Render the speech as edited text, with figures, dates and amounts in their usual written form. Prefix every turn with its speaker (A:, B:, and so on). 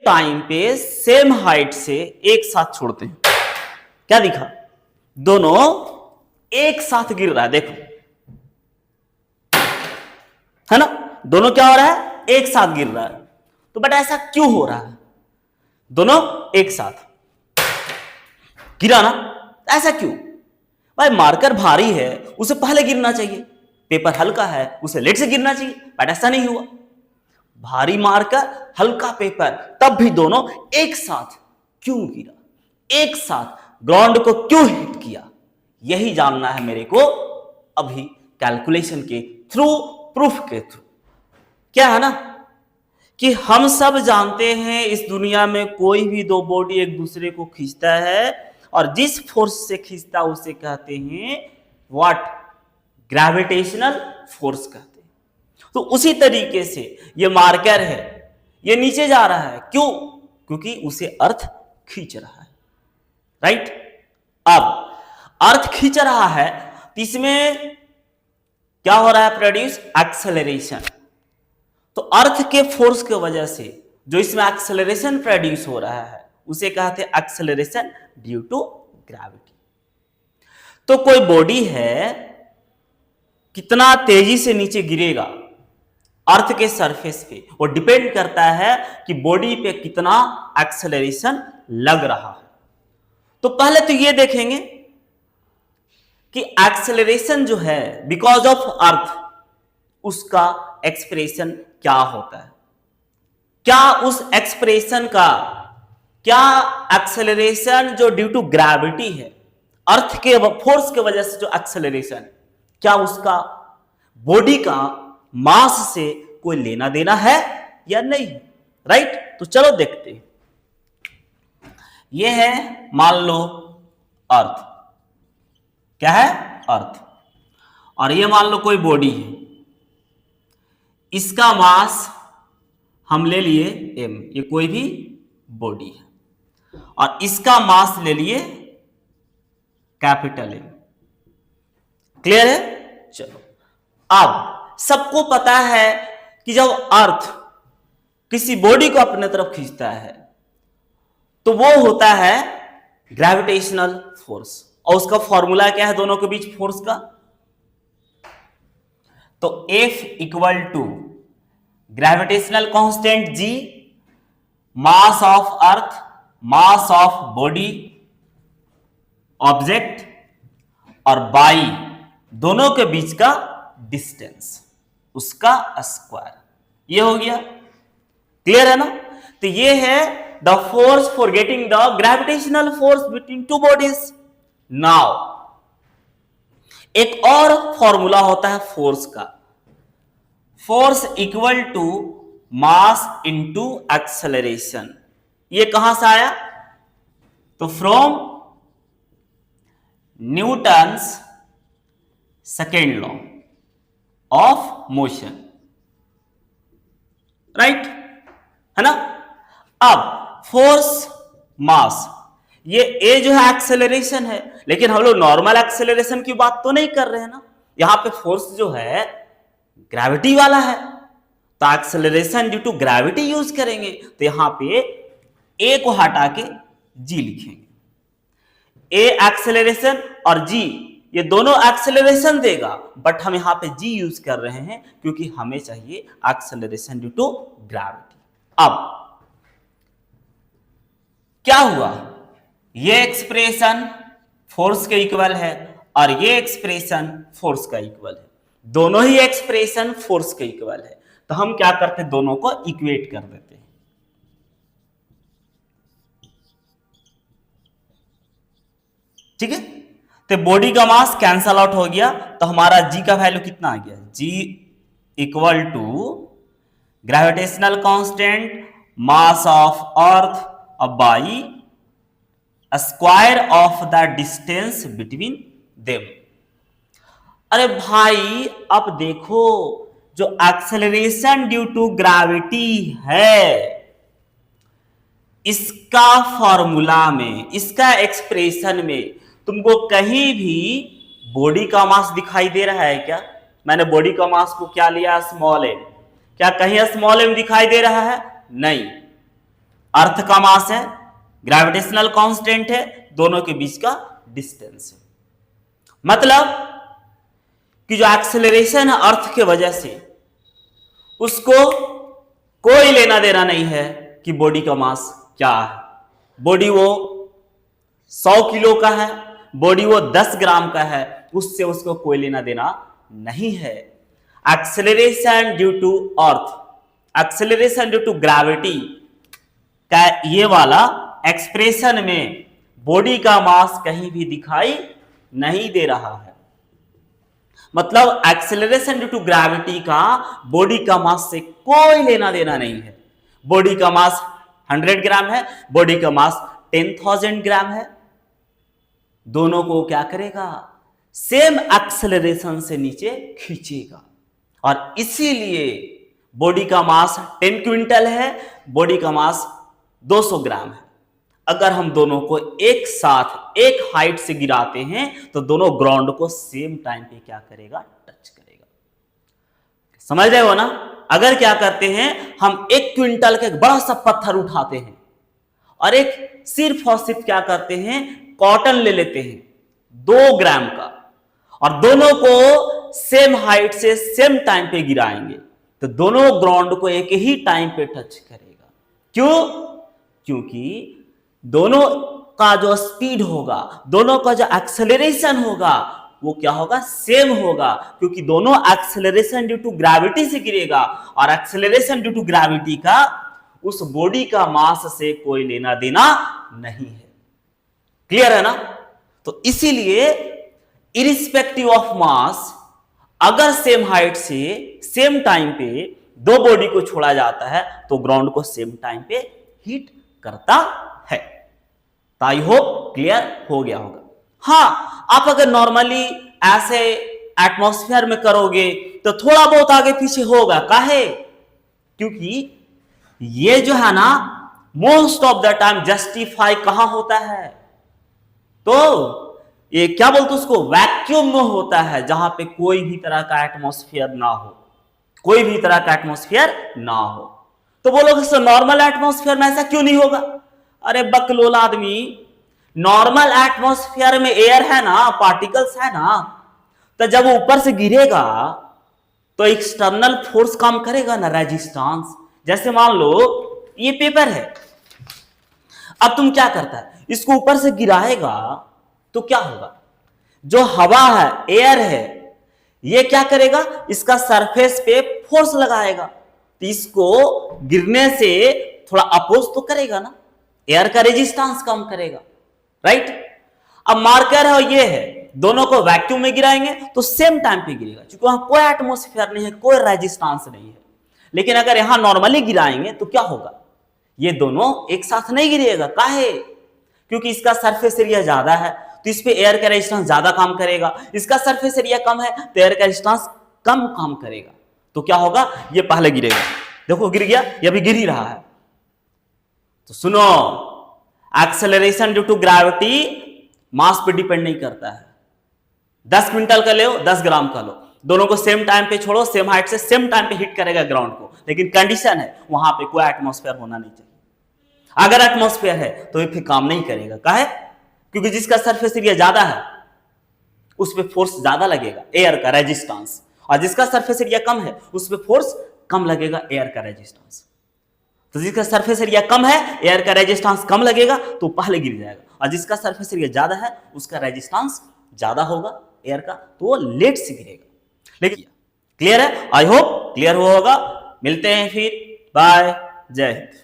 A: Time पे same height से एक साथ छोड़ते हैं, क्या दिखा? दोनों एक साथ गिर रहा है, देखो, है ना? दोनों क्या हो रहा है? एक साथ गिर रहा है। तो बेटा ऐसा क्यों हो रहा है? दोनों एक साथ गिरा ना, ऐसा क्यों? भाई मार्कर भारी है, उसे पहले गिरना चाहिए। पेपर हल्का है, उसे लेट से गिरना चाहिए, बट ऐसा नहीं हुआ। भारी मार्कर, हल्का पेपर, तब भी दोनों एक साथ क्यों गिरा? एक साथ ग्राउंड को क्यों हिट किया? यही जानना है मेरे को अभी कैलकुलेशन के थ्रू, प्रूफ के थ्रू। क्या है ना कि हम सब जानते हैं इस दुनिया में कोई भी दो बॉडी एक दूसरे को खींचता है, और जिस फोर्स से खींचता है उसे कहते हैं व्हाट? ग्रेविटेशनल फोर्स कहते हैं। तो उसी तरीके से ये मार्कर है, ये नीचे जा रहा है, क्यों? क्योंकि उसे अर्थ खींच रहा है, राइट? अब अर्थ खींच रहा है तो इसमें क्या हो रहा है? Produce acceleration. तो अर्थ के फोर्स की वजह से जो इसमें एक्सेलरेशन प्रोड्यूस हो रहा है उसे कहते हैं एक्सेलरेशन ड्यू टू ग्रेविटी। तो कोई बॉडी है, कितना तेजी से नीचे गिरेगा अर्थ के सरफेस पे, वो डिपेंड करता है कि बॉडी पे कितना एक्सेलरेशन लग रहा है। तो पहले तो ये देखेंगे कि एक्सेलरेशन जो है बिकॉज ऑफ अर्थ, उसका एक्सप्रेशन क्या होता है? क्या उस एक्सप्रेशन का, क्या एक्सेलरेशन जो ड्यू टू ग्रेविटी है, अर्थ के फोर्स के वजह से जो एक्सेलरेशन, क्या उसका बॉडी का मास से कोई लेना देना है या नहीं? राइट? तो चलो देखते हैं। यह है मान लो अर्थ, क्या है? अर्थ। और ये मान लो कोई बॉडी है, इसका मास हम ले लिए m, ये कोई भी बॉडी है, और इसका मास ले लिए कैपिटल M। क्लियर है? चलो, अब सबको पता है कि जब अर्थ किसी बॉडी को अपने तरफ खींचता है तो वो होता है ग्रेविटेशनल फोर्स, और उसका फॉर्मूला क्या है दोनों के बीच फोर्स का? तो F equal to gravitational constant G, mass of earth, mass of body object, और बाई दोनों के बीच का डिस्टेंस, उसका स्क्वायर। ये हो गया। क्लियर है ना? तो ये है the force for getting the gravitational force between two bodies. Now एक और फॉर्मूला होता है फोर्स का, force equal to mass into acceleration. ये कहां से आया? तो from Newton's second law of motion, right? है ना? अब फोर्स, मास, ये ए जो है एक्सेलरेशन है, लेकिन हम लोग नॉर्मल एक्सेलरेशन की बात तो नहीं कर रहे हैं ना। यहां पे फोर्स जो है ग्रेविटी वाला है, तो acceleration due to gravity use करेंगे। तो यहां पे ए को हटा के जी लिखेंगे। ए एक्सेलरेशन और जी, ये दोनों एक्सेलरेशन देगा, बट हम यहां पे जी यूज कर रहे हैं क्योंकि हमें चाहिए एक्सेलरेशन ड्यू टू ग्रेविटी। अब क्या हुआ? ये एक्सप्रेशन फोर्स के इक्वल है और ये एक्सप्रेशन फोर्स का इक्वल है, दोनों ही एक्सप्रेशन फोर्स के इक्वल है। तो हम क्या करते हैं? दोनों को इक्वेट कर देते हैं। ठीक है? तो बॉडी का मास कैंसल आउट हो गया, तो हमारा जी का वैल्यू कितना आ गया? G equal to gravitational constant mass of earth by square of the distance between them. अरे भाई अब देखो, जो एक्सेलरेशन ड्यू टू ग्रेविटी है, इसका फॉर्मूला में, इसका एक्सप्रेशन में तुमको कहीं भी बॉडी का मास दिखाई दे रहा है क्या? मैंने बॉडी का मास को क्या लिया? Small M. क्या कहीं स्मॉल एम दिखाई दे रहा है? नहीं। अर्थ का मास है, ग्रेविटेशनल कांस्टेंट है, दोनों के बीच का डिस्टेंस है। मतलब कि जो एक्सेलरेशन है अर्थ के वजह से, उसको कोई लेना देना नहीं है कि बॉडी का मास क्या है। बॉडी वो 100 किलो का है, बॉडी वो 10 ग्राम का है, उससे उसको कोई लेना देना नहीं है। Acceleration due to earth, acceleration due to gravity का ये वाला एक्सप्रेशन में बॉडी का मास कहीं भी दिखाई नहीं दे रहा है। मतलब एक्सेलरेशन ड्यू टू ग्रेविटी का बॉडी का मास से कोई लेना देना नहीं है। बॉडी का मास 100 ग्राम है, बॉडी का मास 10,000 ग्राम है, दोनों को क्या करेगा, सेम एक्सेलरेशन से नीचे खींचेगा। और इसीलिए बॉडी का मास 10 क्विंटल है, बॉडी का मास 200 ग्राम है। अगर हम दोनों को एक साथ एक हाइट से गिराते हैं तो दोनों ग्राउंड को सेम टाइम पे क्या करेगा, टच करेगा। समझ रहे हो ना? अगर क्या करते हैं, हम 1 क्विंटल का एक बड़ा सा पत्थर उठाते हैं और एक सिर्फ और सिर्फ क्या करते हैं, कॉटन ले लेते हैं 2 ग्राम का, और दोनों को सेम हाइट से सेम टाइम पे गिराएंगे तो दोनों ग्राउंड को एक ही टाइम पे टच करेगा। क्यों? क्योंकि दोनों का जो स्पीड होगा, दोनों का जो एक्सेलरेशन होगा, वो क्या होगा, सेम होगा। क्योंकि दोनों एक्सेलरेशन ड्यू टू ग्रेविटी से गिरेगा और एक्सेलरेशन ड्यू टू ग्रेविटी का उस बॉडी का मास से कोई लेना देना नहीं है। क्लियर है ना? तो इसीलिए इरिस्पेक्टिव ऑफ मास, अगर सेम हाइट से सेम टाइम पे दो बॉडी को छोड़ा जाता है तो ग्राउंड को सेम टाइम पे हिट करता है। तो आई होप क्लियर हो गया होगा। हाँ, आप अगर नॉर्मली ऐसे एटमॉस्फेयर में करोगे तो थोड़ा बहुत आगे पीछे होगा। काहे? क्योंकि ये जो है ना, most of the time justify कहां होता है, तो ये क्या बोलते उसको, वैक्यूम में होता है, जहां पे कोई भी तरह का एटमॉस्फेयर ना हो, कोई भी तरह का एटमॉस्फेयर ना हो। तो बोलोगे सर नॉर्मल एटमॉस्फेयर में ऐसा क्यों नहीं होगा? अरे बकलोल आदमी, नॉर्मल एटमॉस्फेयर में एयर है ना, पार्टिकल्स है ना, तो जब ऊपर से गिरेगा तो एक्सटर्नल फोर्स काम करेगा ना, रेजिस्टेंस। जैसे मान लो ये पेपर है, अब तुम क्या करता है, इसको ऊपर से गिराएगा तो क्या होगा, जो हवा है, एयर है, ये क्या करेगा, इसका सरफेस पे फोर्स लगाएगा, तो इसको गिरने से थोड़ा अपोज तो करेगा ना, एयर का रेजिस्टेंस कम करेगा, राइट। अब मार्कर है और ये है, दोनों को वैक्यूम में गिराएंगे तो सेम टाइम पे गिरेगा, क्योंकि वहां कोई एटमॉस्फेयर नहीं है, कोई रेजिस्टेंस नहीं है। लेकिन अगर यहां नॉर्मली गिराएंगे तो क्या होगा, ये दोनों एक साथ नहीं गिरेगा। काहे? क्योंकि इसका सरफेस एरिया ज्यादा है तो इस पे एयर का रेजिस्टेंस ज्यादा काम करेगा, इसका सरफेस एरिया कम है तो एयर का रेजिस्टेंस कम काम करेगा। तो क्या होगा, ये पहले गिरेगा, देखो गिर गया, ये अभी गिर ही रहा है। तो सुनो, एक्सेलरेशन ड्यू टू ग्रेविटी मास पे डिपेंड नहीं करता है। 10 क्विंटल का लो, 10 ग्राम का लो, दोनों को सेम टाइम पे छोड़ो, सेम हाइट से सेम टाइम पे हिट करेगा ग्राउंड को। लेकिन कंडीशन है वहां पे कोई एटमॉस्फेयर होना नहीं चाहिए। अगर एटमॉस्फेयर है तो ये फिर काम नहीं करेगा। काहे? क्योंकि जिसका सरफेस एरिया ज्यादा है उस पे फोर्स ज्यादा लगेगा, एयर का रेजिस्टेंस, और जिसका सरफेस एरिया कम है उस पे फोर्स कम लगेगा, एयर का रेजिस्टेंस। तो जिसका सरफेस एरिया कम है, एयर का रेजिस्टेंस कम लगेगा तो पहले गिर जाएगा, और जिसका सरफेस एरिया ज्यादा है उसका रेजिस्टेंस ज्यादा होगा एयर का, तो वो लेट से गिरेगा। लेकिन क्लियर है? आई होप क्लियर हुआ होगा। मिलते हैं फिर, बाय, जय हिंद।